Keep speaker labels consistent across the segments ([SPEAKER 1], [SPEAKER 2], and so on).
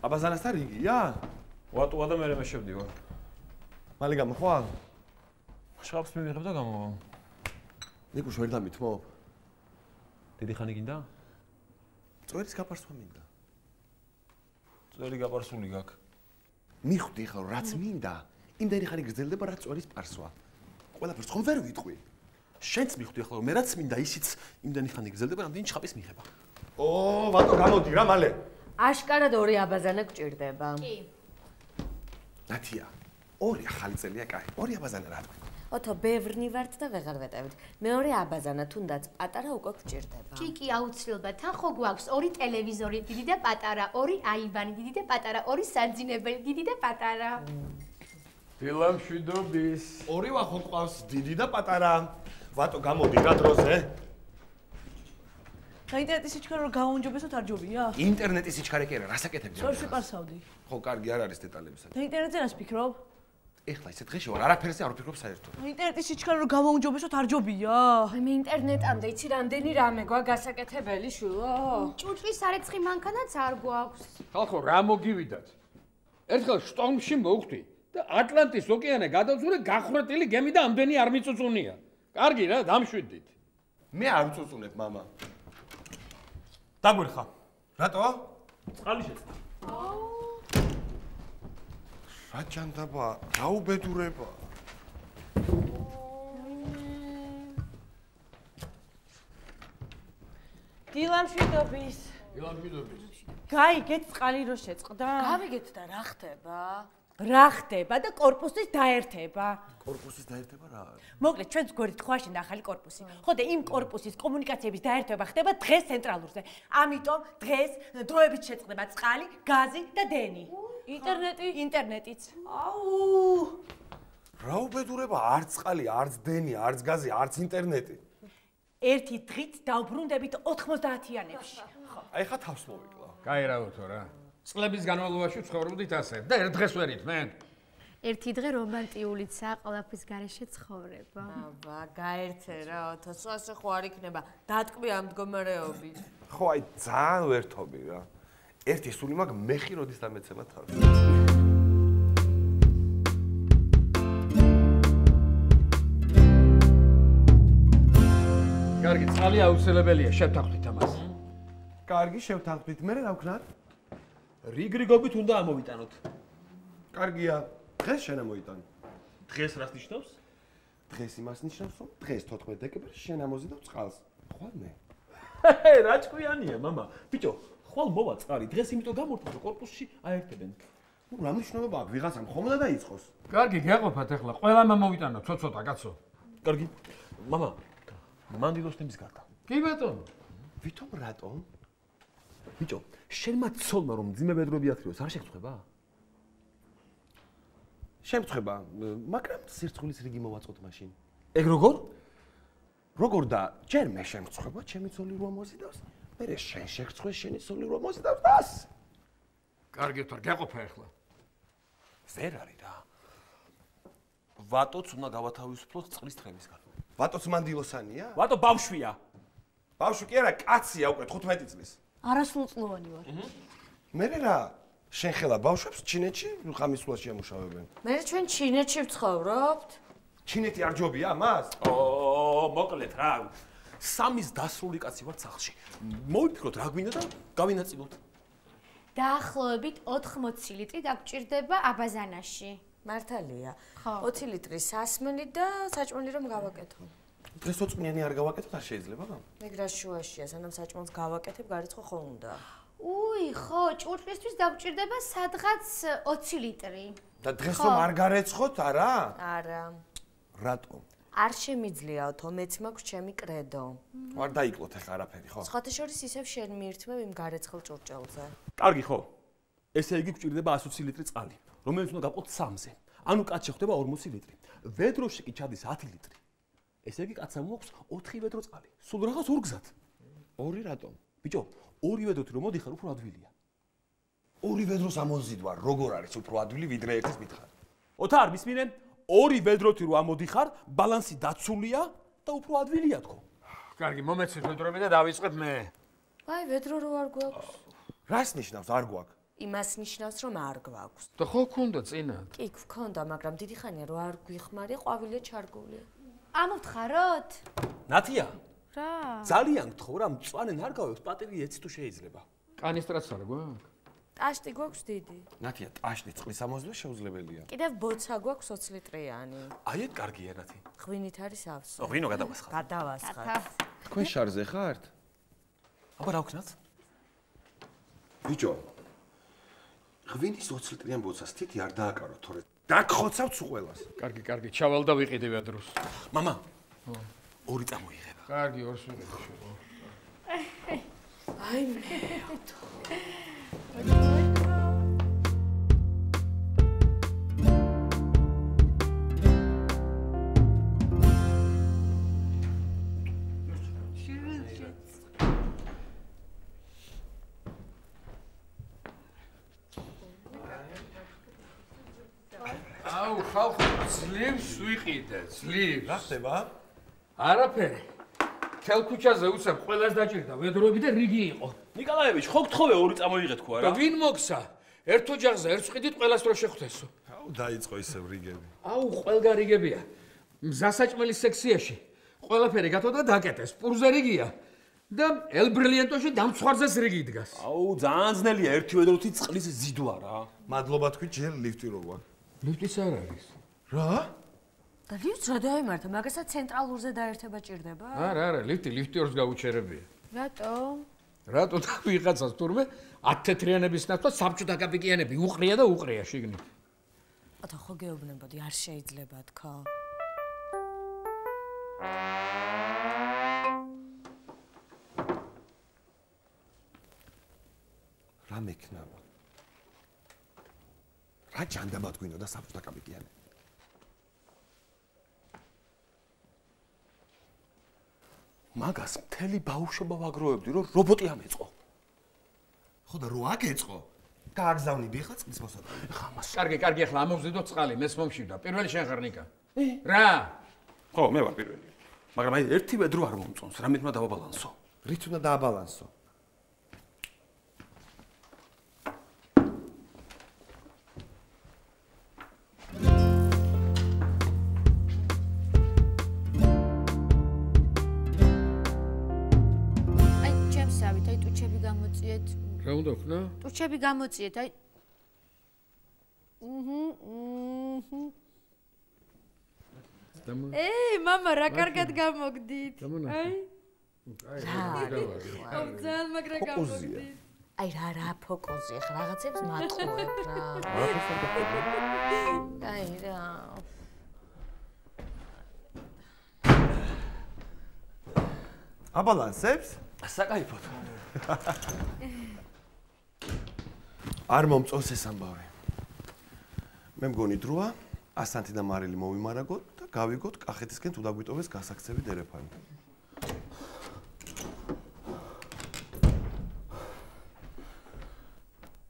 [SPEAKER 1] აბაზანასთან რიგია?
[SPEAKER 2] ვატუა და მე შევდივარ.
[SPEAKER 1] მალე გამოხვალ?
[SPEAKER 2] შხაპს მივიღებ და გამოვა.
[SPEAKER 1] ნიკუშ ვერ დამithმობ?
[SPEAKER 2] დიდი ხანი გინდა?
[SPEAKER 1] წვერის გაპარსვა მინდა.
[SPEAKER 2] წვერი გაპარსული გაქვს.
[SPEAKER 1] მიხვდი ხო რაც მინდა? იმდენი ხანი გრძელდება რაც წვერის პარსვა. ყველაფერს ხომ ვერ ვიტყვი? შენც მიხვდი ხო მე რაც მინდა ისიც იმდენი ხანი გრძელდება რამდენი ჩხაპის მიღება. ვატო გამოდი რა მალე.
[SPEAKER 3] აშკარად ორი აბაზანა გჭირდება.
[SPEAKER 4] კი.
[SPEAKER 1] ნათია, ორი ახალი წელია კაი. ორი აბაზანა რა თქვი?
[SPEAKER 3] ოთო ბევრნი ვართ და ვეღარ ვეტევით. მეორე აბაზანა თუნდაც პატარა უკვე გჭირდება.
[SPEAKER 4] კი, აუცილებლად. თან ხო გვაქვს ორი ტელევიზორი, დიდი და პატარა, ორი აივანი, დიდი და პატარა, ორი საძინებელი, დიდი და პატარა.
[SPEAKER 2] დილამშვიდობის.
[SPEAKER 1] ორი ვახო ყავს, დიდი და პატარა. ვატო გამოდი რა დროზე?
[SPEAKER 5] ინტერნეტის სიჩქარე რომ გაუნჯობესოთ არ ჯობია?
[SPEAKER 1] ინტერნეტის სიჩქარე კი არა, რასაკეთებდი?
[SPEAKER 5] სორს ვიპარსავდი.
[SPEAKER 1] ხო, კარგი არ არის დეტალებისა.
[SPEAKER 5] და ინტერნეტზე რას ფიქრობ?
[SPEAKER 1] ეხლა ისე დღეში ვარ, არაფერზე არ ვფიქრობ საერთოდ.
[SPEAKER 5] ინტერნეტის სიჩქარე რომ გაუნჯობესოთ არ ჯობია?
[SPEAKER 3] მე ინტერნეტამდე იცი რამდენი რამე გვა გასაკეთებელი შვილო?
[SPEAKER 4] ჭუჭვის სარეცხი მანქანაც არ გვაქვს.
[SPEAKER 6] ხალხო, რა მოგივიდათ? ერთხელ შტორმში მოვხვდი და ატლანტის ოკეანე გადავწურე გახრეტილი გემი და ამდენი არ მიწუწუნია. კარგი რა, დამშვიდით.
[SPEAKER 1] მე არ უწუწუნებ, მამა.
[SPEAKER 2] დაგვერხა.
[SPEAKER 1] რატო?
[SPEAKER 2] წყალი შეწყდა.
[SPEAKER 1] რა ჯანდაბა, რა უბედურება.
[SPEAKER 5] დილამშვიდობის.
[SPEAKER 6] დილამშვიდობის.
[SPEAKER 5] გაიგეთ წყალი რო შეწყდა?
[SPEAKER 3] გავიგეთ და რა ხდება?
[SPEAKER 5] რა ხდება და корпуსის დაერთება.
[SPEAKER 1] корпуსის დაერთება რა არის?
[SPEAKER 5] მოკლედ ჩვენს გვერდით ხო აშენდა ახალი корпуსი. ხო და იმ корпуსის კომუნიკაციების დაერთება ხდება დღეს ცენტრალურზე. ამიტომ დღეს დროებით შეწყდება წყალი, გაზი და დენი. ინტერნეტიც. აუ!
[SPEAKER 1] რა უბედურება, არც წყალი, არც დენი, არც გაზი, არც ინტერნეტი.
[SPEAKER 5] ერთი დღით დავბრუნდებით 90-იანებში.
[SPEAKER 1] აი ხა თავს მოვიკლა.
[SPEAKER 6] კაი რა ვთქო რა. წლების განმავლობაში ცხოვრობდით ასე და ერთ დღეს ვერ ითმენ.
[SPEAKER 4] ერთი დღე რომანტიულიცაა, ყველაფრის გარეშე ცხოვრება.
[SPEAKER 3] აბა, გაერთე რა, ოთო, ასე ხო არ იქნება. დატყვი ამ მდგომარეობის.
[SPEAKER 1] ხო, აი ძალიან ვერთობი რა. ერთი სული მაგ მეხი როდის დამეცემა თავს.
[SPEAKER 6] კარგი, წყალი აუცილებელია, შევთანხმდით ამას.
[SPEAKER 1] კარგი, შევთანხმდით. მე რა ვქნათ?
[SPEAKER 2] რიგრიგობით უნდა ამოვიტანოთ.
[SPEAKER 1] კარგია. დღეს შენ ამოიტან.
[SPEAKER 2] დღეს რას ნიშნავს?
[SPEAKER 1] დღეს იმას ნიშნავს, რომ დღეს 14 დეკემბერს შენ ამოზიდავ წყალს. ხვალ მე.
[SPEAKER 2] რა ჭკვიანია, მამა. ბიჭო, ხვალ მოვა წყალი. დღეს იმიტომ გამორთო, რომ корпуსში აერთებენ.
[SPEAKER 1] ნუ რა მნიშვნელობა აქვს? ვიღაცამ ხომ უნდა დაიწყოს?
[SPEAKER 6] კარგი, გეყოფათ ახლა. ყველამ ამოვიტანო, ცოტ-ცოტა, კაცო.
[SPEAKER 2] კარგი. მამა, მანდილოს თემის გარდა.
[SPEAKER 6] კი ბატონო.
[SPEAKER 1] ვითომ რატომ?
[SPEAKER 2] ბიჭო, შენმა ცოლმა რომ ძიმე ბედროები ათრიოს, არ შეგწხვება?
[SPEAKER 1] შემწხვება, მაგრამ სირცხვილის რიგი მოვაწყოთ მაშინ.
[SPEAKER 2] ეგ როგორ?
[SPEAKER 1] როგორ და ჯერ მე შემწხვება, ჩემი ცოლი რო ამოზიდავს, მერე შენ შეგწხვეს, შენი ცოლი რო ამოზიდავს და ასე.
[SPEAKER 6] კარგი ვთქვა, გეყოფა ახლა.
[SPEAKER 1] ვერ არის რა.
[SPEAKER 2] ვატოც უნდა გავათავისუფლოთ წყლის თხემისგან.
[SPEAKER 1] ვატოც მანდილოსანია?
[SPEAKER 2] ვატო ბავშვია.
[SPEAKER 1] ბავშვი კი არა, კაცია უკვე 15 წლის.
[SPEAKER 5] არასრულწლოვანი ვარ.
[SPEAKER 1] მერე რა? შენ ხელა ბავშვებს ჩინეთში ხამისულაში ამუშავებენ.
[SPEAKER 3] მე ჩვენ ჩინეთში ვცხოვრობთ.
[SPEAKER 1] ჩინეთი არ ჯობია მას?
[SPEAKER 2] მოკლედ რა. სამის დასრული კაცი ვარ სახლში. მოვიფიქროთ რა გვინდა და გავინაწილოთ.
[SPEAKER 4] დაახლოებით 80 ლიტრი დაგჭირდება აბაზანაში.
[SPEAKER 3] მართალია.
[SPEAKER 4] ხო.
[SPEAKER 3] 20 ლიტრი სასმელი და საჭმელი რომ გავაკეთო.
[SPEAKER 1] დღეს ოწმიანი არ გავაკეთოთ, არ შეიძლება?
[SPEAKER 3] მეგრას შუაშია, სანამ საჭმელს გავაკეთებ, გარიცხო ხო უნდა.
[SPEAKER 4] უი, ხო, ჭურჭლისთვის დაგჭირდება სადღაც 20 ლიტრი.
[SPEAKER 1] და დღეს რომ არ გარეცხოთ, არა?
[SPEAKER 3] არა.
[SPEAKER 1] რატომ?
[SPEAKER 3] არ შემიძლია, თო მეც მაქვს ჩემი კრედო.
[SPEAKER 1] არ დაიკლოთ ახლა არაფერი, ხო?
[SPEAKER 3] სხვათა შორის ისევ შენ მიირთმევ იმ გარეცხელ ჭურჭელზე.
[SPEAKER 2] კარგი ხო? ესე იგი გვჭირდება 120 ლიტრი წყალი, რომელიც უნდა გავყოთ 3-ზე. ანუ კაცს შეხვდება 40 ლიტრი. ვედროში კი ჩადის 10 ლიტრი. ესე იგი კაცს მოაქვს 4 ვედრო წყალი. სულ რაღაც ორგზად.
[SPEAKER 1] 2 რატომ?
[SPEAKER 2] ბიჭო, 2 ვედროთი რომ მოდიხარ, უფრო ადვილია.
[SPEAKER 1] 2 ვედროს ამოზიდვარ, როგორ არის უფრო ადვილი ვიდრე ერთის მითხარ?
[SPEAKER 2] ოთარ, მისმინე, 2 ვედროთი რომ ამოდიხარ, ბალანსი დაცულია და უფრო ადვილია თქო.
[SPEAKER 6] კარგი, მომეცეთ ვედროები და დავიწყებ მე.
[SPEAKER 3] აი, ვედრო რო არ გვაქვს.
[SPEAKER 1] რას ნიშნავს არ გვაქვს?
[SPEAKER 3] იმას ნიშნავს, რომ არ გვაქვს.
[SPEAKER 6] და ხო გქონდა წინათ?
[SPEAKER 3] კი, გქონდა, მაგრამ დიდი ხანია რომ არ გვიხმარი, ყვავილი ჩარგული.
[SPEAKER 4] ამოვთხაროთ?
[SPEAKER 2] ნათია,
[SPEAKER 4] რა?
[SPEAKER 2] ძალიან გთხოვ რა, მწვანე ნარგავებს პატივი ეცი თუ შეიძლება.
[SPEAKER 6] კანისტრაც არ გვაქვს?
[SPEAKER 3] ტაშტი გვაქვს დიდი.
[SPEAKER 1] ნათია, ტაშტი წყლის ამოზვა შეუძლებელია.
[SPEAKER 3] კიდევ ბოცა გვაქვს 20 litrიანი.
[SPEAKER 2] აი ეს კარგია ნათი.
[SPEAKER 3] ღვინით არის ავსო.
[SPEAKER 2] ღვინო გადავასხავ.
[SPEAKER 3] გადავასხავ.
[SPEAKER 1] თქვენ შარზე ხართ?
[SPEAKER 2] აბა რა ვქნათ?
[SPEAKER 1] ბიჭო. ღვინის 20 litrიან ბოცას თითი არ დააკაროთ, თორე დაგხოცავთ სულ ყველას.
[SPEAKER 6] კარგი, ჩავალ და ვიყიდე ადროს.
[SPEAKER 2] მამა. ორი წამოიღება.
[SPEAKER 6] კარგი, ორს ვიყიდე შეგო.
[SPEAKER 3] აი მე.
[SPEAKER 6] აუ, ხალხი, ძლივს ვიყიდე, ძლივს.
[SPEAKER 1] რა ხდება?
[SPEAKER 6] არაფერი. თელ ქუჩაზე უცებ ყველას დაჭირდა, ვედროები და რიგი იყო.
[SPEAKER 2] ნიკოლაევიჩ, ხო გთხოვე ორი წამოიღე თქვა
[SPEAKER 6] და
[SPEAKER 2] რა.
[SPEAKER 6] ვინ მოგსა? ერთ ოჯახზე ერთ ვყიდით ყველას რო შეხვდესო.
[SPEAKER 1] აუ, დაიწყო ისევ რიგები.
[SPEAKER 6] აუ, ყველგან რიგებია. მზასაჭმელის სექციაში ყველაფერი გათო და დაკეტეს. პურზე რიგია. და ელ ბრილიანტოში დამცხვარზეს რიგი დგას.
[SPEAKER 2] აუ, ძალიან ძნელია ერთი ვედროთი წყლის ზიდვა რა.
[SPEAKER 1] მადლობა თქვი, ჯერ ლიფტი რო გვაქვს.
[SPEAKER 6] ლიფტიც არ არის.
[SPEAKER 1] რა?
[SPEAKER 3] და ლიფტს რა დაემართა? მაგასაც ცენტრალურზე დაერთება ჭირდება?
[SPEAKER 6] არა, ლიფტი ორს გაუჩერებია.
[SPEAKER 4] რატო?
[SPEAKER 6] რატო და ვიღაცას თურმე 10 თეთრიანების ნაცვლად საბჭოთა კაპიკიანები უყრია და უყრია შიგნით.
[SPEAKER 3] ათა ხო გეუბნებოდი, არ შეიძლება თქო.
[SPEAKER 1] რა მექნება? რა ჯანდაბად გვინდა და საბჭოთა კაპიკიანები?
[SPEAKER 2] მაგას მთელი ბავშვობა ვაგროვებდი, რომ რობოტი ამეწყო.
[SPEAKER 1] ხო და რო აგეწყო? გააგზავნიდი ხა წყლის მოსატანად.
[SPEAKER 2] ხა მას.
[SPEAKER 6] კარგი, ახლა ამოვზიდოთ წყალი, მეს მომშვიდა. პირველი შენ ხარ ნიკა. რა?
[SPEAKER 2] ხო, მე ვარ პირველი. მაგრამ აი ერთი ვედრო არ მომწონს, რამით უნდა დავაბალანსო.
[SPEAKER 1] რით უნდა დააბალანსო?
[SPEAKER 4] გამოწიეთ.
[SPEAKER 6] რა უნდა ვქნა?
[SPEAKER 4] ტუჩები გამოწიეთ, აი. მამა, რა კარგად გამოგდით. აი. ძალიან მაგრა გამოგდით.
[SPEAKER 3] აი რა ფოკუსი, ხა რაღაცებს მატყუებ რა. აი რა.
[SPEAKER 1] აბალანსებს?
[SPEAKER 2] საკაიფოდ.
[SPEAKER 1] არ მომწონს ეს ამბავი. მე მგონი დროა, ასანთი და მარილი მოვიმარაგოთ და გავიგოთ კახეთისკენ თუ დაგვიტოვეს გასაქცევი დერეფანი.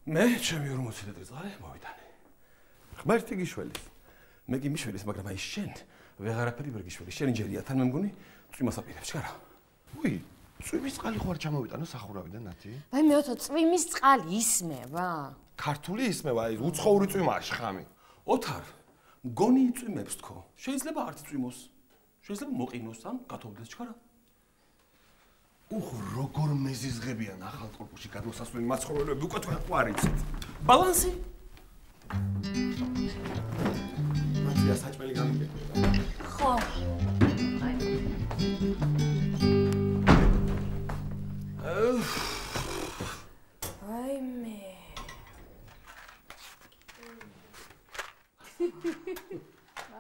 [SPEAKER 2] მე ჩემი 40 ლიტრი წყალი მოვიტანე.
[SPEAKER 1] ღმერთი გიშველის.
[SPEAKER 2] მე კი მიშველის, მაგრამ აი შენ ვეღარაფერი ვერ გიშველის. შენი ჯერია თან მე მგონი წვიმას აპირებს, რა?
[SPEAKER 1] უი, წვიმის წყალი ხო არ ჩამოვიტანო სახურავიდან ნათი?
[SPEAKER 3] აი მეოთო წვიმის წყალი ისმევა.
[SPEAKER 1] ქართული ისმევა, აი უცხოური წვიმაა შხამი.
[SPEAKER 2] ოთარ, მგონი იწვიმებს თქო. შეიძლება არ წვიმოს. შეიძლება მოყინოს ან გათოვდეს ჩქარა.
[SPEAKER 1] როგორ მეზიზღებიან ახალ კორპუსში გადმოსასვლელი მაცხოვრებლები, უკვე თქვენ ხო არ იცით?
[SPEAKER 2] ბალანსი?
[SPEAKER 1] მათია საჭმელი გამიგებდა.
[SPEAKER 3] ხო. აი მე.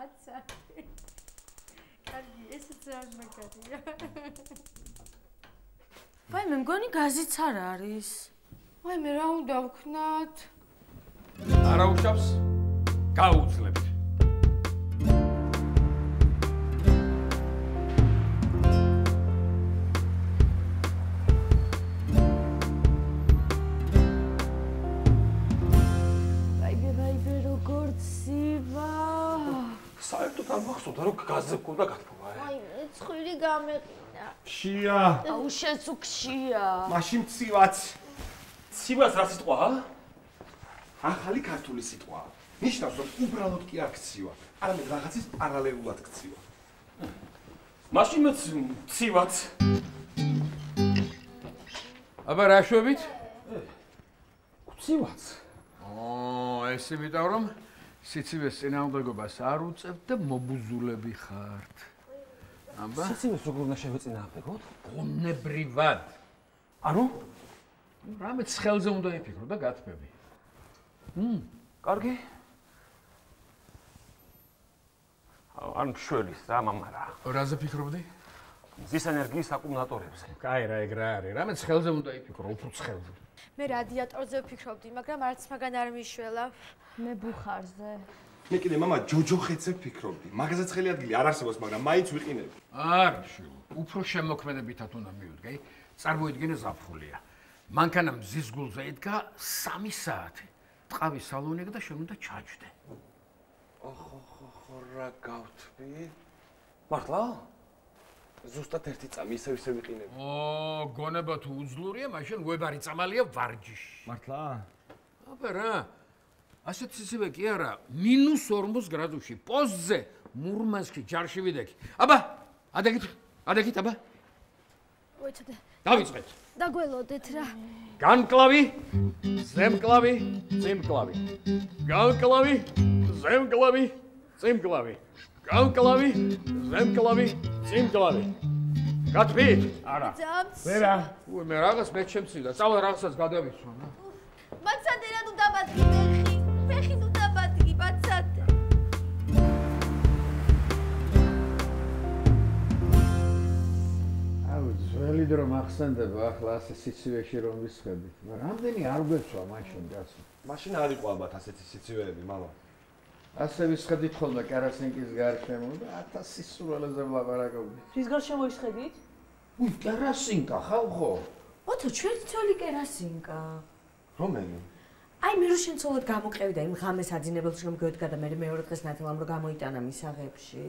[SPEAKER 4] აცა. კარგი, ეს ძალიან მაგარია.
[SPEAKER 3] ვაი მე მგონი გაზიც არ არის.
[SPEAKER 4] ვაი მე რა უნდა ვქნათ?
[SPEAKER 6] არა უშავს. გაუძლებთ.
[SPEAKER 3] ვაიბე როგორც სივა.
[SPEAKER 2] საერთოდ არ მახსოვდა რომ გაზზე გქონდა გათბობა.
[SPEAKER 3] აი მე ცხვირი გამეყინა.
[SPEAKER 1] შია.
[SPEAKER 3] აუ შენც უქშია.
[SPEAKER 1] მაშინ ცივაც.
[SPEAKER 2] ცივას რა სიტყვა?
[SPEAKER 1] ახალი ქართული სიტყვაა. ნიშნავს, რომ უბრალოდ კი არ ქცივა, არამედ რაღაცის პარალელურად ქცივა.
[SPEAKER 2] მაშინაც ცივაც.
[SPEAKER 6] აბა რა შვებით?
[SPEAKER 2] ცივაც.
[SPEAKER 6] ეს იმიტომ რომ სიცივეს წინააღმდეგობას არ უწევთ და მობუზულები ხართ. აბა
[SPEAKER 2] სიცივეს როგორ უნდა შევეწინააღმდეგოთ?
[SPEAKER 6] ბუნებრივად.
[SPEAKER 2] ანუ?
[SPEAKER 6] რამეც ხელზე უნდა იფიქრო და გათმები.
[SPEAKER 2] კარგი. ან მშველის რა მამა რა.
[SPEAKER 6] რაზე ფიქრობდი?
[SPEAKER 2] მზის ენერგიის აკუმულატორებზე.
[SPEAKER 6] კაი რა ეგ რა არის. რამეც ხელზე უნდა იფიქრო, უფრო ხელზე.
[SPEAKER 7] მე რადიატორზე ვფიქრობდი, მაგრამ არც მაგან არ მიშველა.
[SPEAKER 4] მე ბუხარზე.
[SPEAKER 1] მე კიდე მამა ჯოჯოხეთზე ვფიქრობდი. მაგაზეც ხელი ადგილი არ არსებობს, მაგრამ მაინც ვიყინები.
[SPEAKER 6] არა, შვილო. უფრო შემოქმედებითად უნდა მივიდგე. წარმოიდგინე ზაფხულია. მანქანა მზის გულზე იდგა 3 საათი. ტყავი სალონიკა და შენ უნდა ჩაჯდე.
[SPEAKER 1] ხო, რა გავთვი?
[SPEAKER 2] მართლა?
[SPEAKER 1] ზუსტად 1 წამი ისევ ვიყინები.
[SPEAKER 6] გონება თუ უძლურია, მაშინ ვებარი წამალია ვარჯიში.
[SPEAKER 2] მართლა?
[SPEAKER 6] აბა რა. ასეთ ისევე კი არა, -40 გრადუსში, პოზზე, მურმანსკში, ჯარში ვიდექი. აბა, ადაგით, აბა.
[SPEAKER 7] მოიცადე.
[SPEAKER 6] დავიწყეთ.
[SPEAKER 7] დაგველოდეთ რა.
[SPEAKER 6] განკლავი, ზემკლავი, წიმკლავი. განკლავი, ზემკლავი, წიმკლავი. განკლავი, ზემკლავი, წიმკლავი. გათვით? არა.
[SPEAKER 7] ძამს.
[SPEAKER 6] ვერა. მე რაღაც მე შემცირდა. წავალ რაღაცას გადავიცვა.
[SPEAKER 7] მაცადე რა თუ დაბადგი ფეხი თუ დაბადგი მაცადე.
[SPEAKER 6] ძველი დრო მახსენდება ახლა ასე სიცივეში რომ ვისხებით. რამდენი არ გვეცვა მაშინ გასულ.
[SPEAKER 1] მაშინ არ იყო ალბათ ასეთი სიცივეები, მამა.
[SPEAKER 6] ასე ვისხედით ხოლმე კერასინკის გარშემო და 1000 სისულელეზე ვლაპარაკობდით.
[SPEAKER 5] რის გარშემო ისხედით?
[SPEAKER 6] კერასინკა ხალხო.
[SPEAKER 3] ოთო ჩვენი ძველი კერასინკა.
[SPEAKER 1] რომელი?
[SPEAKER 3] აი მე რო შენ ცოლად გამოყევი და იმ ღამეს აძინებელში რომ გედგა და მე მეორე დღეს ნათელამ რომ გამოიტანა მისაღებში.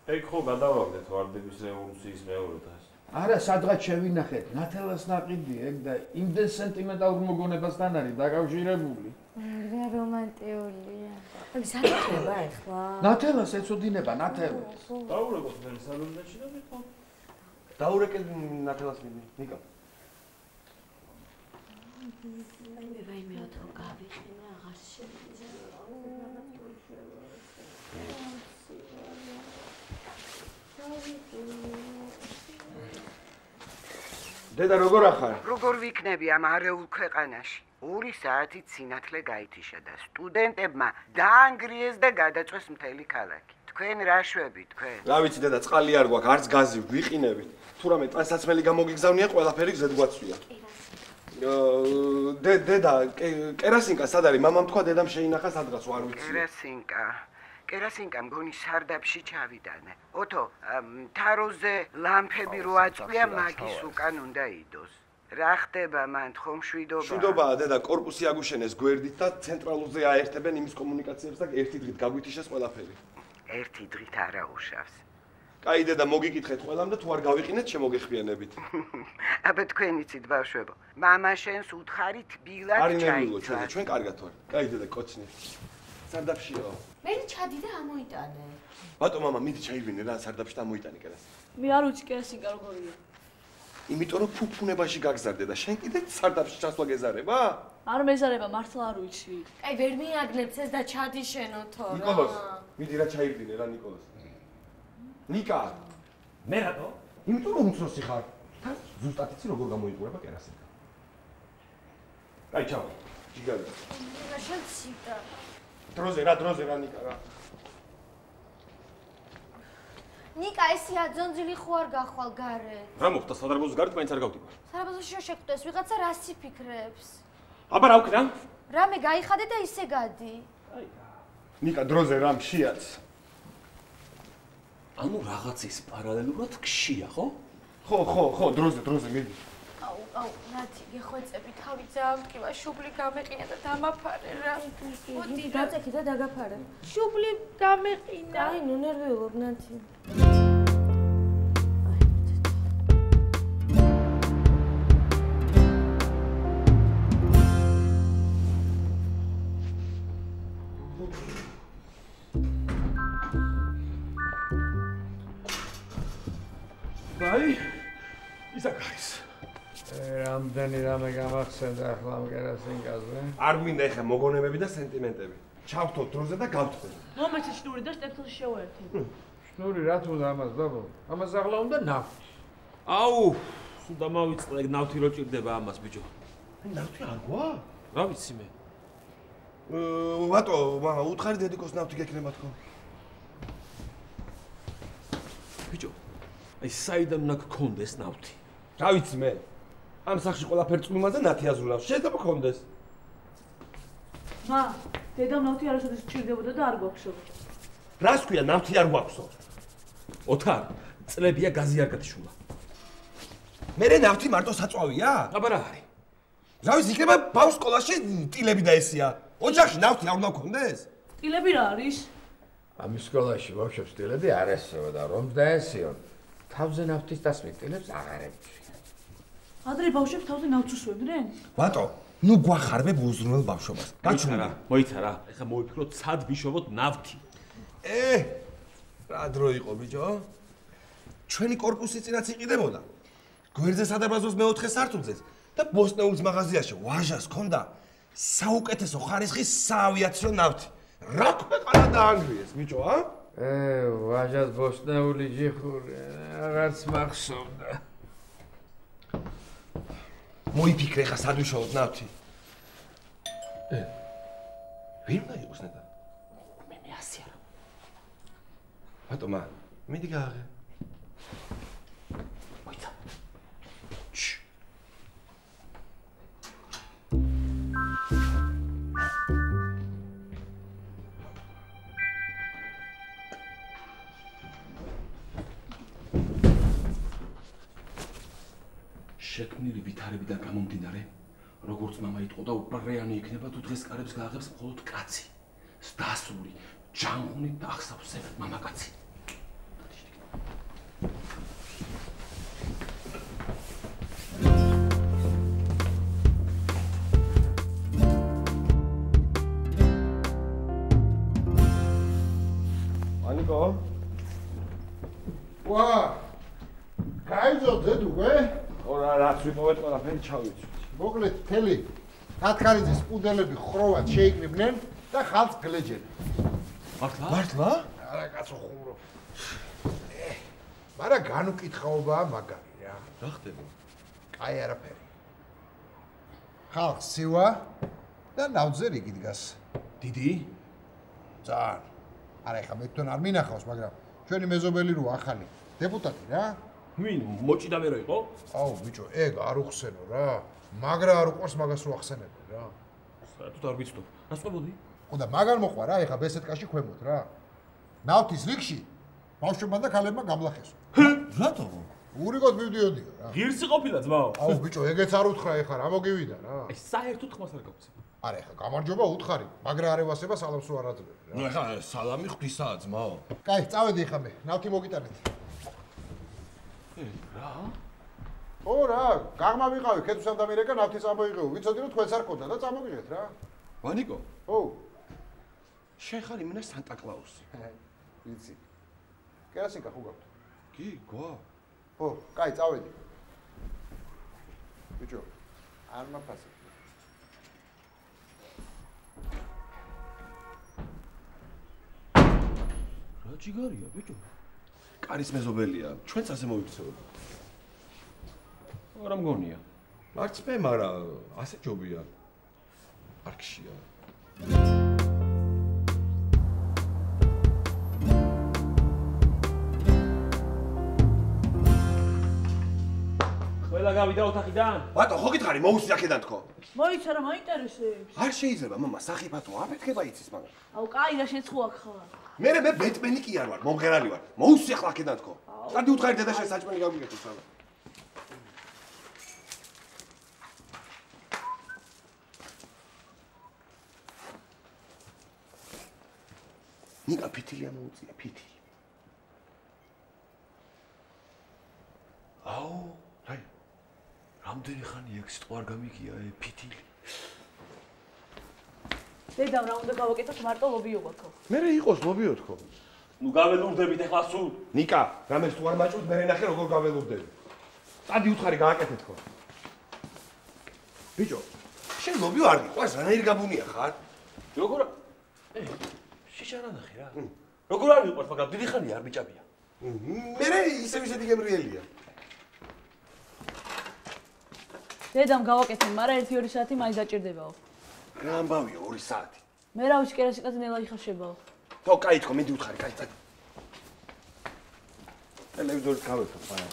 [SPEAKER 2] ეგ ხო გადავაგდეთ ვარდების რევოლუციის მეორე დღეს.
[SPEAKER 6] არა, სადღაც შევინახეთ, ნათელას ნაყიდი ეგ და იმდენ სენტიმენტალურ მოგონებასთან არის დაკავშირებული.
[SPEAKER 4] რა რომანტიულია.
[SPEAKER 3] აი საკითხება ახლა.
[SPEAKER 6] ნათელას ეწოდინება, ნათელას.
[SPEAKER 2] დაურეკოთ მე სალონში და მითხო.
[SPEAKER 1] დაურეკეთ ნათელას მიდი, ნიკა.
[SPEAKER 3] აი მე რაიმე ათო გავიყინე აღარ შეიძლება.
[SPEAKER 1] დედა როგორ ახარ?
[SPEAKER 8] როგორ ვიქნები ამ არეულ ქვეყანაში? 2 საათით სინათლე გაითიშა და სტუდენტებმა დაანგრიეს და გადაწვეს მთელი ქალაქი. თქვენ რა შვები, თქვენ?
[SPEAKER 1] რა ვიცი დედა, წყალი არ გვაქვს, არც გაზი, ვიყინებით. თუ რამე ტანსაცმელი გამოგიგზავნია, ყველაფერი გზად გვაცვია. დედა, კერასინკა სად არის? მამამ თქვა დედამ შეინახა სადღაც, არ ვიცი.
[SPEAKER 8] კერასინკა მგონი სარდაფში ჩავიდანე. ოთო, თაროზე ლამპები რო აწვია, მაგის უკან უნდა იდოს. რა ხდება მან თხომ შვიდობა?
[SPEAKER 1] შვიდობაა დედა, კორპუსი აგუშენეს გვერდით და ცენტრალურზე აერთებენ იმის კომუნიკაციებს და ერთი დღით გაგვითიშეს ყველაფერი.
[SPEAKER 8] ერთი დღით არა უშავს.
[SPEAKER 1] კაი დედა, მოგიკითხეთ ყველამ და თუ არ გავიყინეთ, შემოგეხმიანებით.
[SPEAKER 8] აბა თქვენ იცით ბავშვებო, მამა შენს უთხარით ბილად
[SPEAKER 1] არ ინერვიულო
[SPEAKER 8] ჩაიწვა.
[SPEAKER 1] ჩვენ კარგად ვარ. კაი დედა, კოცნი. სარდაფშიო.
[SPEAKER 3] მე ჩადი და ამოიტანე.
[SPEAKER 1] ბატონ მამა, მიდი ჩაივინე რა, სარდაფში და ამოიტანე კერას.
[SPEAKER 5] მე არ ვიცი კერასინკა როგორია.
[SPEAKER 1] იმიტომ რომ ფუფუნებაში გაგზარდე და შენ კიდე სარდაფში ჩასვლა გეზარება?
[SPEAKER 5] არ მეზარება, მართლა არ ვიცი.
[SPEAKER 3] აი ვერ მიაგნებს ეს და ჩადი შენოთო რა.
[SPEAKER 1] ნიკოლოზ, მიდი რა ჩაივინე რა ნიკოლოზ. ნიკა,
[SPEAKER 2] მე რატო?
[SPEAKER 1] იმიტომ რომ უმცროსი ხარ. თან ზუსტად იცი როგორ გამოიყურება კერასინკა.
[SPEAKER 2] აი ჩავა.
[SPEAKER 1] ჯიგარი.
[SPEAKER 7] რა შეციდა.
[SPEAKER 1] დროზე რა ნიკა რა.
[SPEAKER 7] ნიკა ესი აძონძილი ხო არ გახვალ გარეთ?
[SPEAKER 2] რა მოხდა სადარბაზოს გარეთ მაინც არ გავდივარ.
[SPEAKER 7] სარაბაზოში რა შეხვდეს? ვიღაცა რას იფიქრებს?
[SPEAKER 2] აბა რა ვქნა?
[SPEAKER 7] რამე გაიხადე და ისე გადი.
[SPEAKER 1] ნიკა დროზე რა მშიაც.
[SPEAKER 2] ანუ რაღაცის პარალელურად გშია, ხო?
[SPEAKER 1] ხო, დროზე მიდი.
[SPEAKER 7] აუ, ნათი, გეხვეწები, თავი ძაამტკივა, შუბლი გამეყინა და დამაფარე რა.
[SPEAKER 3] მოდი დაწექი და დაგაფარე.
[SPEAKER 7] შუბლი გამეყინა.
[SPEAKER 3] აი ნუ ნერვიულობ ნათი.
[SPEAKER 6] რამდენი რამე გამახსენდა ახლა ამ კერასინკაზე?
[SPEAKER 1] არ მინდა ეხა მოგონებები და სენტიმენტები. ჩავთო დროზე და გავთხოვე.
[SPEAKER 7] მომეცი შნური და შტეფსელში შევაერთე.
[SPEAKER 6] შნური რა თქმა უნდა ამას დაბო. ამას ახლა უნდა ნავთი.
[SPEAKER 2] აუ, სულ დამავიწყდა ნავთი რო ჭირდება ამას ბიჭო.
[SPEAKER 1] ნავთი არ გვა?
[SPEAKER 2] რა ვიცი მე.
[SPEAKER 1] ვატო, მაგა უთხარი დედიკოს ნავთი გექნება თქო.
[SPEAKER 2] ბიჭო, აი საიდან უნდა გქონდეს ნავთი?
[SPEAKER 1] რა ვიცი მე. ამ სახში ყველაფერი წყლუმაზე ნათი აზრულავს. შეიძლება გქონდეს.
[SPEAKER 7] მა, დედამ ნავთი არასოდეს გჭირდებოდა და არ გვაქვსო.
[SPEAKER 1] რას ქვია ნავთი არ გვაქვსო?
[SPEAKER 2] ოთარ, წლებია გაზი არ გათიშულა.
[SPEAKER 1] მერე ნავთი მარტო საწვავია?
[SPEAKER 2] აბა რა არის?
[SPEAKER 1] რა ვიცი, იქნება ბავშვ სკოლაში ტილები და ესია. ოჯახში ნავთი არ უნდა გქონდეს?
[SPEAKER 7] ტილები რა არის?
[SPEAKER 6] ამის სკოლაში ბავშვებს ტილები არ ესწრება და რომს დაესიონ. თავზე ნავთის დასმით ტილებს აღარ ემჩვია.
[SPEAKER 7] ადრე ბავშვებს თავზე ნავთს უსვებდნენ?
[SPEAKER 1] ვატო, ნუ გვახარებ უზრუნელ ბავშვობას.
[SPEAKER 2] გაჩვენა, მოიცარა. ეხლა მოვიფიქროთ, სად ვიშოვოთ ნავთი.
[SPEAKER 1] რა დრო იყო ბიჭო? ჩვენი კორპუსი წინაც იყიდებოდა. გვერდზე სადაბაზოს მეოთხე სართულზეც და ბოსტნეულის მაღაზიაში ვაჟას ჰქონდა საუკეთესო ხარისხის საავიაციო ნავთი. რა ქვეყანა დაანგრიეს ბიჭო, ა?
[SPEAKER 6] ვაჟას ბოსტნეული ჯიხური, რაღაც მახსოვდა.
[SPEAKER 1] მოიფიქრე ხა სად ვიშოვოთ ნავთი? ვინ უნდა იყოს ნეტა?
[SPEAKER 2] მე ასე არა.
[SPEAKER 1] ბატომა, მიდი გააღე.
[SPEAKER 2] მოიცა. შექმნილი ვითარებიდან გამომდინარე, როგორც მამა იტყოდა, უპრეიანი იქნება თუ დღეს კარებს გააღებს მხოლოდ კაცი. დასრული, ჯანღუნით და ახსავსე მამაკაცი.
[SPEAKER 1] ანიკო?
[SPEAKER 9] ვა! გაიძო დედუ, ე?
[SPEAKER 1] ორა რაც ვიპოვეთ ყველაფერი ჩავიცვით.
[SPEAKER 9] მოკლედ თელი კათკარიძის პუდელები ხროვად შეიკრიბნენ და ხალხს გლეჯენ.
[SPEAKER 1] მართლა?
[SPEAKER 9] არა კაცო ხუმრო. მაგრამ განუკითხაობაა მაგარი რა.
[SPEAKER 1] რა ხდება?
[SPEAKER 9] კაი არაფერი. ხალხს სივა და ნავთზე რიგი დგას.
[SPEAKER 2] დიდი?
[SPEAKER 9] ძალიან. არა ეხა მე თვითონ არ მინახავს, მაგრამ ჩვენი მეზობელი რო ახალი დეპუტატი რა.
[SPEAKER 2] ვინ მოჭიდა მე რო იყო?
[SPEAKER 9] აუ ბიჭო, ეგ არ უხსენო რა. მაგრა არ უყურს მაგას რო ახსენებდი რა.
[SPEAKER 2] საერთოდ არ ვიცნობ. რას ყვებოდი?
[SPEAKER 9] ხო და მაგარ მოყვა რა, ეხა ბესეთკაში ქვემოთ რა. ნავთის რიგში ბავშვებმა და ქალებმა გამლახეს.
[SPEAKER 1] რატო?
[SPEAKER 9] ურიგოდ მივდიოდიო რა.
[SPEAKER 2] ღირსი ყოფილა ძმაო.
[SPEAKER 9] აუ ბიჭო, ეგეც არ უთხრა ეხა, რა მოგივიდა რა.
[SPEAKER 2] აი საერთოდ ხმას არ გაგვცემ.
[SPEAKER 9] არა ეხა გამარჯობა უთხარი, მაგრამ არ ევასება სალამს რო არ აძლევი რა.
[SPEAKER 1] ნუ ეხა სალამი ღვთისაა ძმაო.
[SPEAKER 9] კაი, წავედი ეხა მე, ნავთი მოგიტანეთ.
[SPEAKER 2] რა?
[SPEAKER 9] ო რა, გაღმა ვიყავი, ქეთვს ამდამირეკა ნავთის ამოიღეო. ვიცოდი რომ თქვენს არ ყოდა და წამოგიღეთ რა.
[SPEAKER 1] ვანიკო?
[SPEAKER 9] ო,
[SPEAKER 1] შენ ხარ იმენა სანტა კლაუსი.
[SPEAKER 9] ვიცი. კერასინკა ხო გაქვთ?
[SPEAKER 1] კი, გვა.
[SPEAKER 9] ო, კაი, წავედი. ბიჭო, არ მაფასებ.
[SPEAKER 2] რა ჯიგარია ბიჭო?
[SPEAKER 1] კარის მეზობელია, ჩვენც ასე მოვიქცეოთ.
[SPEAKER 2] რა მგონია?
[SPEAKER 1] არც მე, მაგრამ ასე ჯობია. არქშია.
[SPEAKER 2] ყველა გავიდა ოთახიდან?
[SPEAKER 1] ბატო, ხო გითხარი, მოუსწრე აქედან თქო.
[SPEAKER 7] მოიცა რა მაინტერესებს.
[SPEAKER 1] არ შეიძლება, მამა, სახიფათო, აფეთქება იცის მაგას.
[SPEAKER 7] აუ, კაი რა შენ ცხო აქ ხარ.
[SPEAKER 1] მე ბეტმენი კი არ ვარ, მომღერალი ვარ. მოუსწრე ახლა აქედან თქო. წადი უთხარი დედაშენ საჭმელი გაგვიგეთო სალა. ნიკა ფითილი ამოუწია, ფითილი.
[SPEAKER 2] აუ, რაი. რამდენი ხანი ეგ სიტყვა არ გამიგია, ფითილი.
[SPEAKER 7] დედამ რა უნდა გავაკეთოთ მარტო ლობიო გვაქვს.
[SPEAKER 1] მე იყოს ლობიო თქო.
[SPEAKER 2] ნუ გაველურდებით ახლა სულ.
[SPEAKER 1] ნიკა, რამეს თუ არ მაჭუთ, მე ნახე როგორ გაველურდები. წადი უთხარი გააკეთე თქო.
[SPEAKER 10] ბიჭო, შენ ლობიო არ გიყვარს, რანაირი გაბუნია ხარ?
[SPEAKER 2] როგორ? შიშა რა ნახე რა. როგორ არ გიყვარს, მაგრამ დიდი ხანია არ ბიჭებია.
[SPEAKER 10] მე ისევ ისეთი გემრიელია.
[SPEAKER 11] დედამ გავაკეთე, მაგრამ 1-2 საათი მაინც დაჭირდებაო.
[SPEAKER 10] რა ამბავია 2 საათი?
[SPEAKER 11] მე რა ვიცი, კერასიკაზე ნელა იხარშებაო.
[SPEAKER 10] თო, კაი თქო, მინდი უთხარი, კაი წადი. ტელევიზორს გავეფო ხარ.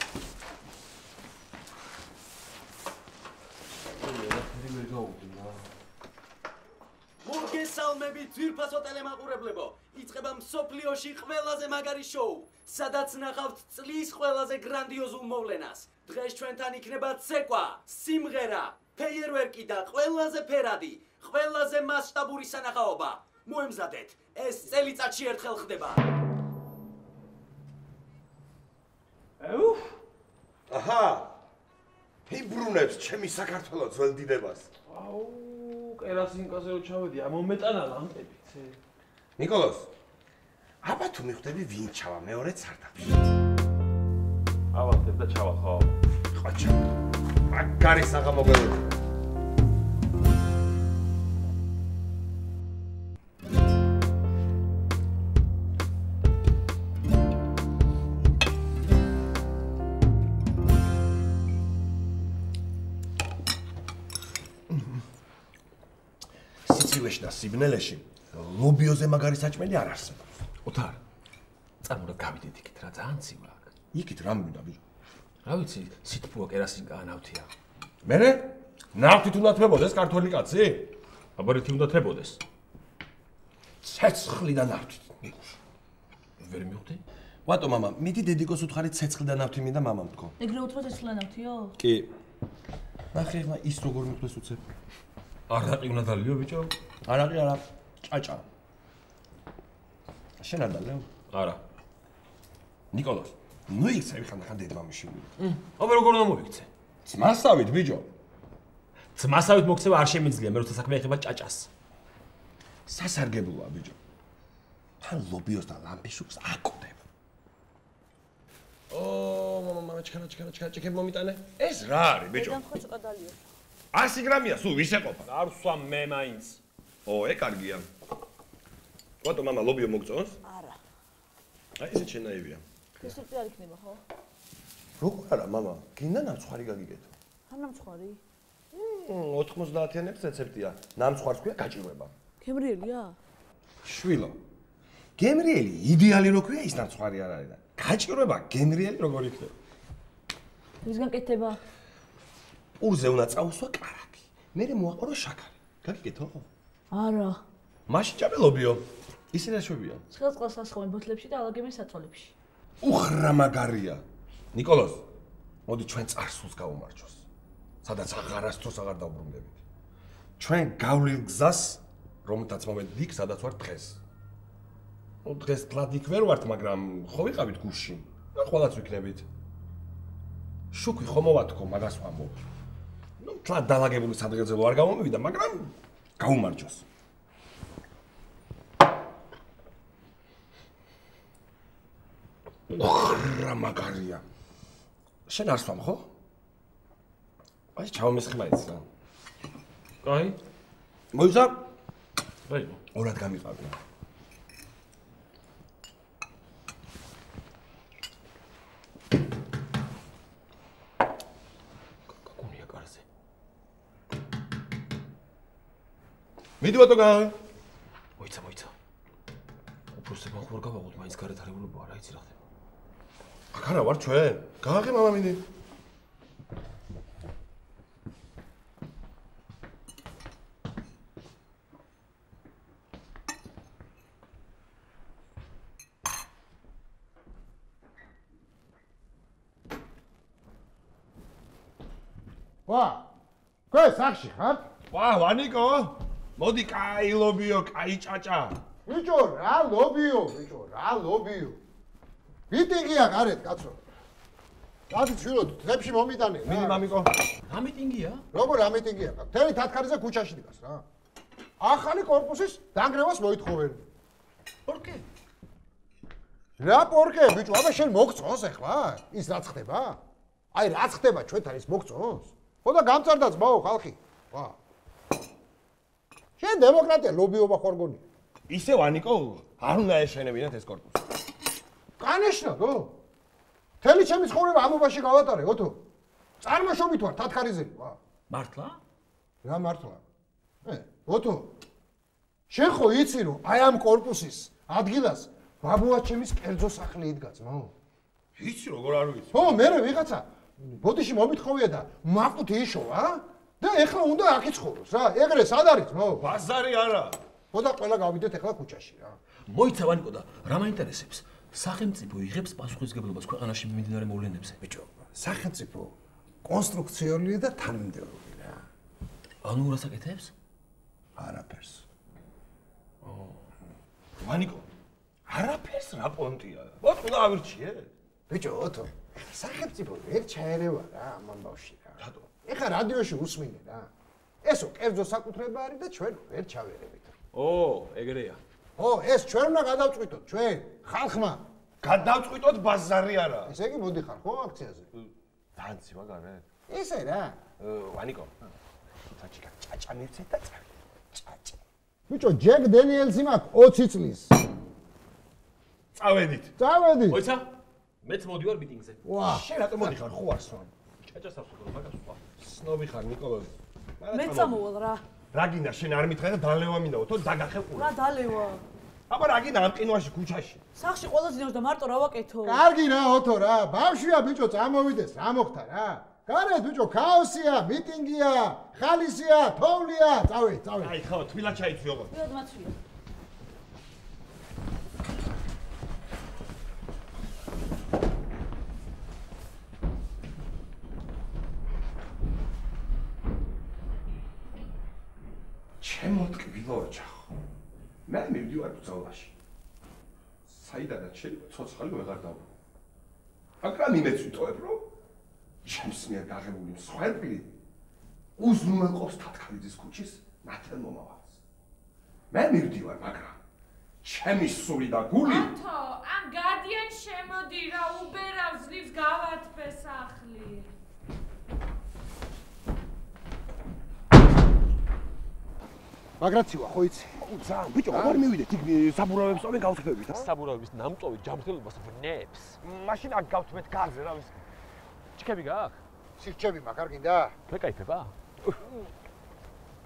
[SPEAKER 12] მოგესალმებით ძვირფასო ტელემაყურებლებო. იწყება მსოფლიოში ყველაზე მაგარი შოუ, სადაც ნახავთ წლის ყველაზე გრანდიოზულ მოვლენას. დღეს ჩვენთან იქნება ცეკვა, სიმღერა, ფეიერვერკი და ყველაზე ფერადი, ყველაზე მასშტაბური სანახაობა. მოემზადეთ, ეს წელიწადში ერთხელ ხდება.
[SPEAKER 10] აჰა! იმბრუნებს ჩემი საქართველოს ძველ დიდებას.
[SPEAKER 2] აუ, კერასინკაზე რო ჩავედი, მომეტანა ლამპებით.
[SPEAKER 10] ნიკოლოზ, აბა თუ მიხვდები ვინ ჩავა მეორე სარდაფში.
[SPEAKER 2] ავახტებ და ჩავა ხო?
[SPEAKER 10] ყაჩა. მაგარი საღამოგელო. სიცილეში და სიბნელეში ლობიოზე მაგარი საჭმელი არ არსებობს.
[SPEAKER 2] ოთარ, წამოდათ გავიდეთ იქით რა, ძალიან ცივა აქ.
[SPEAKER 10] იქით რა მინდა ბიჭო?
[SPEAKER 2] რა ვიცი, სითბოა კერასინკა ნავთია.
[SPEAKER 10] მერე? ნავთით უნდა თრებოდეს ქართველი კაცი?
[SPEAKER 2] აბა რითი უნდა თრებოდეს?
[SPEAKER 10] ცეცხლი და ნავთით.
[SPEAKER 2] ვერ მივხვდი?
[SPEAKER 10] ვატო მამა, მიდი დედიკოს უთხარი ცეცხლი და ნავთი მინდა მამამ თქო.
[SPEAKER 11] ეგრე უთხრა ცეცხლი და ნავთიო?
[SPEAKER 10] კი. ნახე ახლა ის როგორ მიხვდეს უცებ.
[SPEAKER 2] არაყი უნდა დალიო ბიჭო?
[SPEAKER 10] არაყი არა, ჭაჭა. შენ არ დალეო?
[SPEAKER 2] არა.
[SPEAKER 10] ნიკოლოზ, ნუ იქცევი ხანდახან დედმამიში.
[SPEAKER 2] აბა როგორ უნდა მოვიქცე?
[SPEAKER 10] ძმასავით ბიჭო.
[SPEAKER 2] ძმასავით მოქცევა არ შემიძლია, მე როცა საქმე ეხება ჭაჭას.
[SPEAKER 10] სასარგებლოა ბიჭო. თან ლობიოს და ლამპიშუკს აკუდება. მამა, ჩქარა, მომიტანე. ეს რა არის ბიჭო?
[SPEAKER 11] დედამ ხო ცოტა დალიო.
[SPEAKER 10] 100 გრამია, სულ ვის ეყოფა?
[SPEAKER 2] არ ვსვამ მე მაინც.
[SPEAKER 10] კარგია. ვატო მამა ლობიო მოგწონს?
[SPEAKER 11] არა.
[SPEAKER 10] აი ესე შენაივია.
[SPEAKER 11] ეს უწი არ იქნება ხო?
[SPEAKER 10] როგორ არა მამა, გინდა ნამცხვარი გაგიგეთო.
[SPEAKER 11] რა ნამცხვარი?
[SPEAKER 10] 90-იანების რეცეპტია. ნამცხვარს ქვია გაჭირვება.
[SPEAKER 11] გემრიელია?
[SPEAKER 10] შვილო. გემრიელი იდეალი რო ქვია ის ნამცხვარი არ არის და გაჭირვება გემრიელი როგორ იქნება?
[SPEAKER 11] ვისგან კეთება?
[SPEAKER 10] პურზე უნდა წაუსვა კარაკი. მერე მოაყორო შაქარი. გაგიგეთო?
[SPEAKER 11] არა.
[SPEAKER 10] მაშინ ჭაბელობიო. ისე რა შვებია?
[SPEAKER 11] ცხელწყალს ასხავენ ბოთლებში და ალაგებენ საწოლებში.
[SPEAKER 10] უხრა მაგარია. ნიკოლოზ, მოდი ჩვენ წარსულს გავუმარჯოს. სადაც აღარასდროს აღარ დავბრუნდებით. ჩვენ გავლილ გზას, რომელთაც მოვედი იქ, სადაც ვარ დღეს. დღეს თლად იქ ვერ ვართ, მაგრამ ხო ვიყავით გუშინ. და ყველაც ვიქნებით. შუქი ხომ მოვათქო, მაგას ვამბობ. თლად დალაგებული სადღეზე არ გამომივიდა, მაგრამ გაუმარჯოს. რა მაგარია. შენ არ სვამ ხო? აი ჩავმესხი მაინც რა.
[SPEAKER 2] კაი.
[SPEAKER 10] მოიცა?
[SPEAKER 2] აი,
[SPEAKER 10] ორად გამიყავი.
[SPEAKER 2] გონია კარზე.
[SPEAKER 10] მიდი ბატონო.
[SPEAKER 2] მოიცა. უბრალოდ ხوار გავაღოთ, მაინც გარეთ არებულობა არა იცი რა ხდება.
[SPEAKER 10] აქ არა ვარ ჩვენ. გააღე მამა მიდი.
[SPEAKER 9] Què სახში ხარ?
[SPEAKER 10] ვანიკო. მოდი კაი ლობიო, კაი ჭაჭა.
[SPEAKER 9] ბიჭო, რა ლობიო? მიტინგია გარეთ, კაცო. კაცი შვილო, დღეებში მომიტანე რა.
[SPEAKER 10] მიდი მამიკო.
[SPEAKER 2] რა მიტინგია?
[SPEAKER 9] როგორ რა მიტინგია? თელი თათქარიზე ქუჩაში დგას რა. ახალი корпуსის დანგრევას მოითხოვენ.
[SPEAKER 2] პორკე?
[SPEAKER 9] რა პორკე, ბიჭო, აბა შენ მოგწონს ახლა? ის რაც ხდება? აი რაც ხდება ჩვენთან ის მოგწონს? ხო და გამწარდა ძმაო ხალხი. ვა. შენ დემოკრატია ლობიობა ხარ გონი.
[SPEAKER 10] ისე ვანიკო, არ უნდა ეშენებინათ ეს корпуსი.
[SPEAKER 9] Конечно, გო. თელი ჩემი ცხოვრება ამობაში გავატარე, ოთო. წარმოშობით ვარ თათქარიზელი, ვა.
[SPEAKER 10] მართლა?
[SPEAKER 9] რა მართლა? ოთო. შენ ხო იცი რომ აი ამ корпуსის ადგილას ბაბუაჩემის კერძო სახლი იდგა, ძმაო.
[SPEAKER 10] იცი როგორ არ ვიცი?
[SPEAKER 9] ხო, მე ვიღაცა ბოდიში მომითხოვია და მაყუთი იშოვა და ეხლა უნდა აქ იცხოვროს რა. ეგრე სად არის, ძმაო?
[SPEAKER 10] ბაზარი არა.
[SPEAKER 9] ხო და ყველა გავიდეთ ეხლა ქუჩაში რა.
[SPEAKER 2] მოიცა ვანიკო და რა მაინტერესებს? სახელმწიფო იღებს პასუხისმგებლობას ქვეყანაში მიმდინარე მოვლენებზე.
[SPEAKER 9] ბიჭო, სახელმწიფო კონსტრუქციული და თანმიმდევრული რა.
[SPEAKER 2] ანუ რას აკეთებს?
[SPEAKER 9] არაფერს.
[SPEAKER 10] ვანიკო, არაფერს რა პონტია? ოთ უნდა ავირჩიე?
[SPEAKER 9] ბიჭო, ოთო, სახელმწიფო ვერ ჩაერევა რა ამ ამბავში რა.
[SPEAKER 10] რატო?
[SPEAKER 9] ეხლა რადიოში უსმინე რა. ესო კერძო საკუთრება არის და ჩვენ ვერ ჩავერევით.
[SPEAKER 2] ეგრეა.
[SPEAKER 9] ეს ჩვენ უნდა გადავწყვიტოთ, ჩვენ, ხალხმა.
[SPEAKER 10] გადავწყვიტოთ ბაზარი არა.
[SPEAKER 9] ესე იგი მოდიხარ ხო აქციაზე?
[SPEAKER 10] დანცი მაგარე.
[SPEAKER 9] ისე რა.
[SPEAKER 10] ვანიკო. საჭიკა ჭაჭა მივცეთ და წავიდე. ჭაჭა.
[SPEAKER 9] ბიჭო, ჯეკ დენიელსი მაქვს 20 წლის.
[SPEAKER 10] წავედით.
[SPEAKER 9] წავედით.
[SPEAKER 2] მოიცა? მეც მოდივარ მიტინგზე.
[SPEAKER 9] ვა,
[SPEAKER 10] შენ რატომ მოდიხარ ხო არ სვამ? ჭაჭას ახსოვრო მაგას სხვა. სნობი ხარ ნიკოლოზი.
[SPEAKER 11] მე წამოვალ რა.
[SPEAKER 10] რა გინდა შენ არ მითხარ და დალევა მინდა უთო დაგახევ ყურე.
[SPEAKER 11] რა დალევა?
[SPEAKER 10] აბა რა გინდა ამ ყინვაში ქუჩაში?
[SPEAKER 11] სახში ყველაზე ნავს და მარტო რა ვაკეთო?
[SPEAKER 9] კარგი რა, ოთო რა. ბავშვია ბიჭო, წამოვიდეს, რა მოხდა რა? გარეთ ბიჭო, ქაოსია, მიტინგია, ხალისია, თოვლია, წავედი, წავედი.
[SPEAKER 10] აი ხო, თბილად ჩაიცვი ოღონდ.
[SPEAKER 11] თბილად მაცვია.
[SPEAKER 10] ჩემო ტკბილო ოჯახო. მე მივდივარ ბრძოლაში. საიდანაც შეიძლება ცოცხალი ვეღარ დავბრუნო. მაგრამ იმეც ვიტოვებ, რომ ჩემს მიერ გაღებული მსხვერპლი უზრუნველყოფს თათქარიძის ქუჩის ნათელ მომავალს. მე მივდივარ, მაგრამ ჩემი სული და გული
[SPEAKER 7] ათო, ამ გადიან შემოდი რა, უბერავს ძლივს გავათბე სახლი.
[SPEAKER 9] მაგრაცივა ხო იცი?
[SPEAKER 2] ძალიან ბიჭო, აღარ მივიდეთ იქ საბურავებს წოვენ გავთხოვებით, ა? საბურავების ნამწოვი ჯანმრთელობას ვნებს.
[SPEAKER 10] მაშინ აქ გავთმეთ გარზე რა ვიცი.
[SPEAKER 2] ჩიქები გააქვს?
[SPEAKER 9] სივრჩები მაგ არ გინდა?
[SPEAKER 2] მეკაიფება?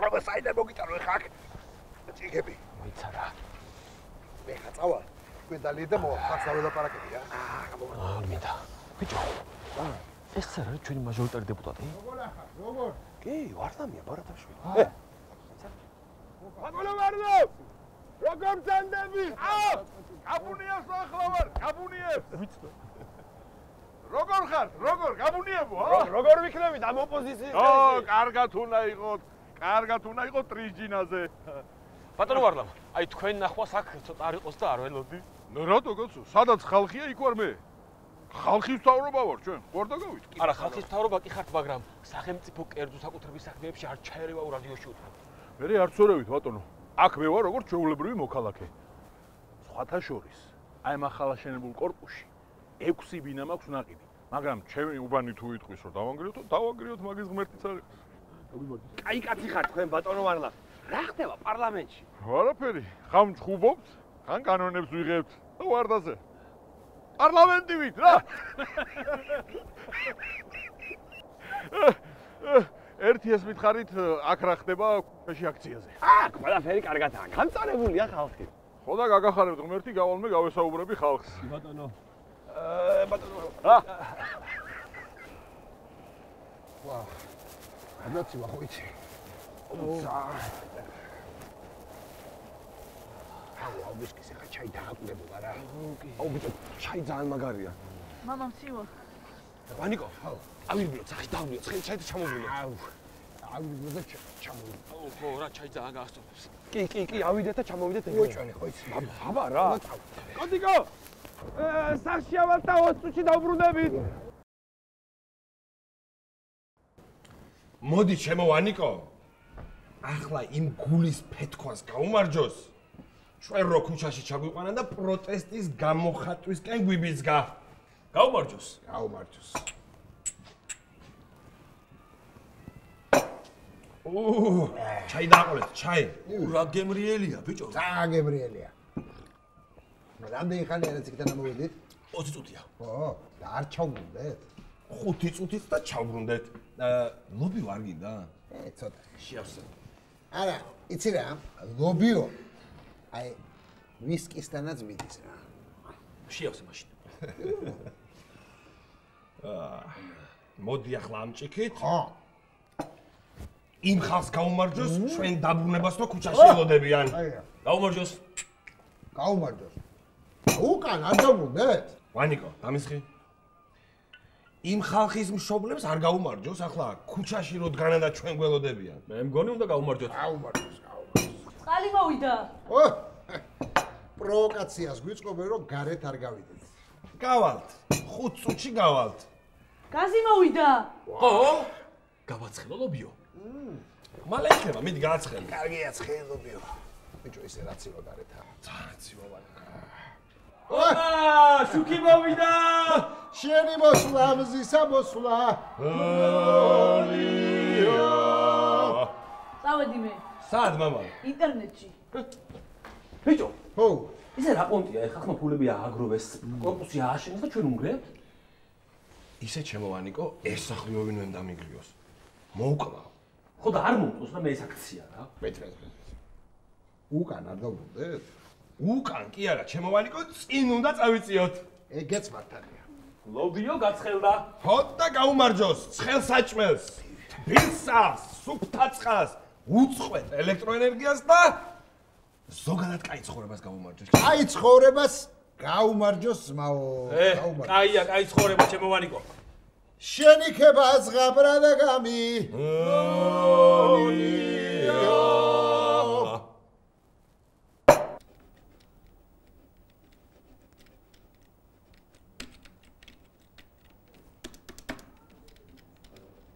[SPEAKER 9] აბა საიდან მოგიტანო ეხა აქ? ჩიქები.
[SPEAKER 2] მოიცა რა.
[SPEAKER 9] მე ხა წავალ. თქვენ დალი და მოვა, ხაც დაველაპარაკები რა.
[SPEAKER 2] მინდა. ბიჭო. ეს რა არის ჩვენი მაჟორიტარი დეპუტატი?
[SPEAKER 9] როგორ ახლა? როგორ?
[SPEAKER 2] კი, ვარდამია ბარათაშვილი.
[SPEAKER 10] ბატონო ვარდო! როგორ ძანდები? გაბუნიებს ახლა ვარ, გაბუნიებს.
[SPEAKER 2] ვიცი.
[SPEAKER 10] როგორ ხარ? როგორ გაბუნიებო, როგორ ვიქნებით ამ ოპოზიციის დღეზე? კარგად უნდა იყოთ. კარგად უნდა იყოთ ტრიჯინაზე.
[SPEAKER 2] ბატონო ვარდამ, აი თქვენ ნახვას აქ ცოტა არ იყოს და არ ველოდი.
[SPEAKER 10] ნუ რატო გოცო? სადაც ხალხია იქ ვარ მე. ხალხის მთავრობა ვარ ჩვენ. ხوار და გავით.
[SPEAKER 2] არა, ხალხის მთავრობა კი ხართ, მაგრამ სახელმწიფო კერძო საკუთრების საქმეებში არ ჩაერევა რადიოში უთხრობ.
[SPEAKER 10] მე არ წორევით ბატონო. აქ მე ვარ როგორც ჩვეულებრივი მოქალაქე. სხვათა შორის, აი ამ ახალაშენებულ корпуსში 6 ბინა მაქვს ნაყიდი. მაგრამ ჩემი უბანი თუ იტყვის რომ დავანგრიოთ, დავანგრიოთ მაგის ღმერთიც არის.
[SPEAKER 13] კაი კაცი ხარ თქვენ ბატონო ვარლა. რა ხდება პარლამენტში?
[SPEAKER 10] არაფერი. ხამ ჩხუბობთ, ხან კანონებს ვიღებთ და ვარდაზე. პარლამენტი ვით რა. ერთი ეს მითხარით აქ რა ხდება ქუჩაში აქციაზე.
[SPEAKER 13] აქ ყველაფერი კარგადაა. გამწარებულია ხალხი.
[SPEAKER 10] ხო და გაგახარებთ ღმერთი, გავალმე გავესაუბრები ხალხს.
[SPEAKER 2] ბატონო.
[SPEAKER 13] ბატონო.
[SPEAKER 9] ვა. განაცივა ხო იცი? აუ ვისკის ახლა ჩაი დააკვირებულა რა.
[SPEAKER 10] აუ ბიჭო, ჩაი ძალიან მაგარია.
[SPEAKER 11] მამა მცივა.
[SPEAKER 2] ვანიკო, ავირბილო, სახში დავლიო, ცხელი ჩაი და ჩამოვიდე.
[SPEAKER 9] ავიდე და ჩამოვიდე.
[SPEAKER 2] ხო, რა ჩაი ძალიან გაასწორებს.
[SPEAKER 13] კი, ავიდეთ და ჩამოვიდეთ ეგრე.
[SPEAKER 9] მოიჭრანე ხო იცი?
[SPEAKER 13] აბა რა. კოდიკო. სახში ავალ და 20 წუთში დავბრუნდებით.
[SPEAKER 10] მოდი ჩემო ვანიკო. ახლა იმ გულის ფეთქვას გაუმარჯოს. ჩვენ რო ქუჩაში ჩაგვიყვანა და პროტესტის გამოხატვისკენ გვიბიძგა. გაუმარჯოს.
[SPEAKER 9] გაუმარჯოს.
[SPEAKER 10] ჩაი დააყოლეთ, ჩაი. რა გემრიელია, ბიჭო.
[SPEAKER 9] რა გემრიელია. რამდენი ხანია რაც იქიდან მოვიდით?
[SPEAKER 10] 20 წუთია.
[SPEAKER 9] ო, და არ ჩავბრუნდეთ?
[SPEAKER 10] 5 წუთით და ჩავბრუნდეთ. ლობიო არ გინდა?
[SPEAKER 9] ცოტა.
[SPEAKER 10] შეავსე.
[SPEAKER 9] არა, იცი რა, ლობიო. აი, ვისკისთანაც მიდის რა.
[SPEAKER 10] შეავსე მაშინ. მოდი ახლა ამჭიქით.
[SPEAKER 9] ხო.
[SPEAKER 10] იმ ხალხს გაუმარჯოს, ჩვენ დაბრუნებას და ქუჩაში ელოდებიან. გაუმარჯოს.
[SPEAKER 9] გაუმარჯოს. უკან არ დაბრუნდეთ?
[SPEAKER 10] ვანიკო, დამისხი. იმ ხალხის მშობლებს არ გაუმარჯოს, ახლა ქუჩაში რო დგანან და ჩვენ გველოდებიან. მე მგონი უნდა გაუმარჯოთ.
[SPEAKER 9] გაუმარჯოს.
[SPEAKER 11] წყალი მოვიდა.
[SPEAKER 9] ო! პროვოკაციას გვიწყობენ რომ გარეთ არ გავიდეთ.
[SPEAKER 10] გავალთ. 5 წუთში გავალთ.
[SPEAKER 11] გაზი მოვიდა.
[SPEAKER 10] ხო? გავაცხელო ლობიო. მალე იქნება, მიდი გააცხელე.
[SPEAKER 9] კარგია, ცხელობიო. ბიჭო, ისე რაციო გარეთაა.
[SPEAKER 10] რაციო ვარ.
[SPEAKER 13] ოპა, შუქი მოვიდა.
[SPEAKER 9] შენი მოსვლა, მზისა მოსვლა.
[SPEAKER 10] ლობიო.
[SPEAKER 11] წავედი მე.
[SPEAKER 10] სად მამა?
[SPEAKER 11] ინტერნეტში.
[SPEAKER 2] ბიჭო,
[SPEAKER 9] ხო.
[SPEAKER 2] ისე რა პონტია, ეხლა ხმა ფულები ააგროვეს, კორპუსი ააშენეს და ჩვენ უნგრევთ?
[SPEAKER 10] ისე ჩემოვანიკო, ეს სახლი ვინმე დამიგრიოს. მოუკლავ.
[SPEAKER 2] ხო და არ მომწონს რა მე ეს აქცია რა.
[SPEAKER 9] მეტრე. უკან არ დავრუნდეთ?
[SPEAKER 10] უკან კი არა, ჩემოვანიკო, წინ უნდა წავიწიოთ.
[SPEAKER 9] ეგეც მართალია.
[SPEAKER 2] ლობიო გაცხელდა.
[SPEAKER 10] ხო და გაუმარჯოს, ცხელ საჭმელს, თბილსას, სუფთა წყალს, უწყვეტ ელექტროენერგიას და ზოგადად კაი ცხოვრებას გაუმარჯოს.
[SPEAKER 9] კაი ცხოვრებას გაუმარჯოს ძმაო.
[SPEAKER 10] კაია, კაი ცხოვრება ჩემოვანიკო.
[SPEAKER 9] შენი ქება ზღაბრა და გამი.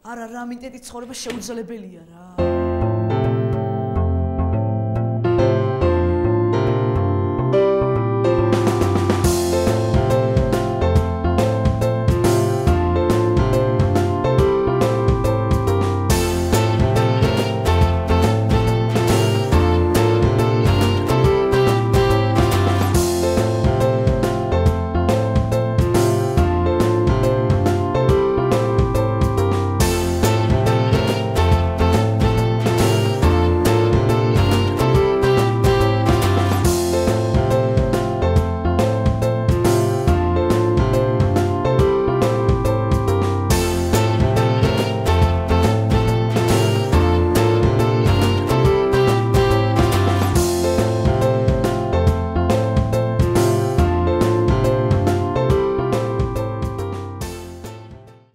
[SPEAKER 11] არა, რა მინტეთი ცხოვრება შეუძლებელია რა.